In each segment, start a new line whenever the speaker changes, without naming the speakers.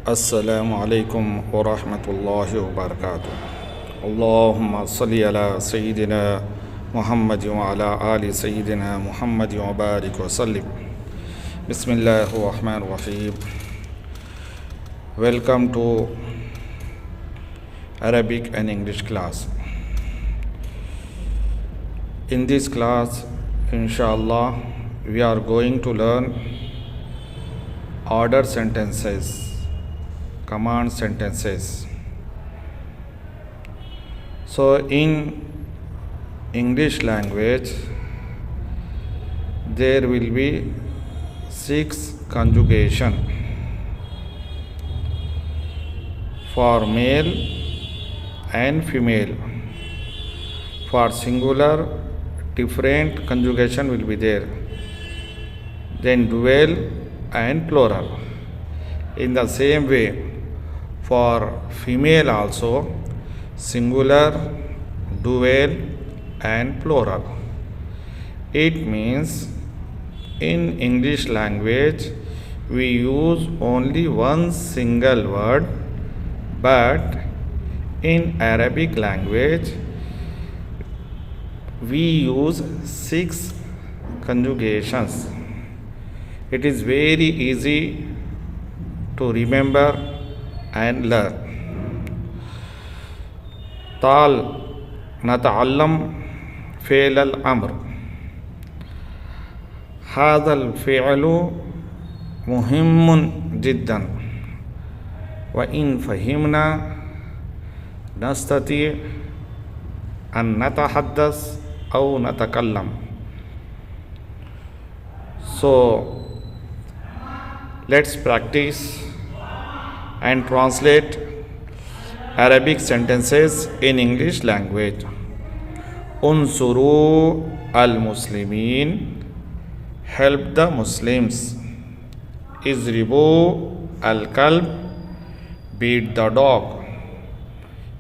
Assalamu alaikum wa rahmatullahi wa barakatuh. Allahumma salli ala Sayyidina Muhammad wa ala ali Sayyidina Muhammad wa barik wa sallim. Bismillahir Rahmanir Rahim. Welcome to Arabic and English class. In this class, inshallah, we are going to learn order sentences, command sentences. So in English language there will be 6 conjugation for male and female. For singular, different conjugation will be there, then dual and plural. In the same way, for female also, singular, dual and plural. It means in English language we use only one single word, but in Arabic language we use 6 conjugations. It is very easy to remember and learn. تعال نتعلم فعل الأمر. هذا الفعل مهم جدا، وإن فهمنا نستطيع أن نتحدث أو نتكلم. So let's practice and translate Arabic sentences in English language. Unsuru al-Muslimin, help the Muslims. Izribu al-Kalb, beat the dog.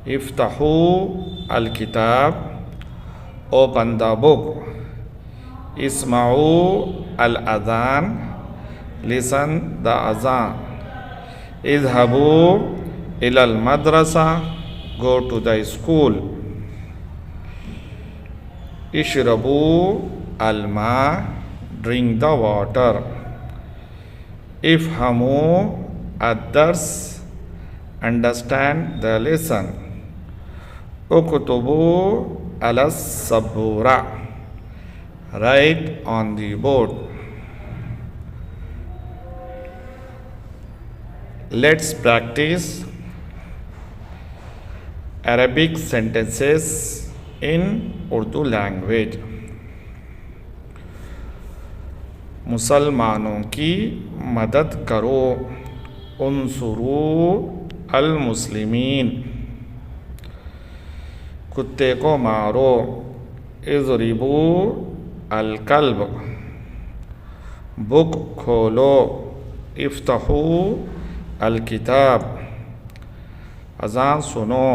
Iftahu al-Kitab, open the book. Isma'u al-Adhan, listen the azan. Idhabu ilal madrasa, go to the school. Ishrabu al-ma, drink the water. Ifhamu ad-dars, understand the lesson. Uktubu alas-sabura, write on the board. Let's practice Arabic sentences in Urdu language. मुसलमानों की मदद करो. उन्सुरू अल मुस्लिमीन, कुत्ते को मारो. इज़रिबू अल कल्ब, book खोलो. इफ्तहू अल किताब, अज़ान सुनो.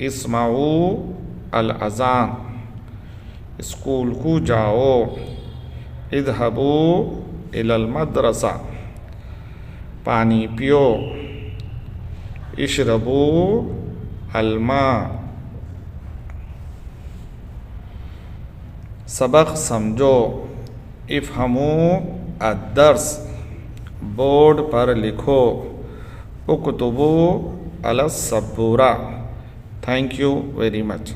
इस्माऊ अल अज़ान, स्कूल को जाओ. इधहबू इलल मदरसा, पानी पियो. इशरबू अल मा, सबक समझो. इफ़हमू अद-दर्स, बोर्ड पर लिखो. उक्तुबू अलस-सबूरा. Thank you very much.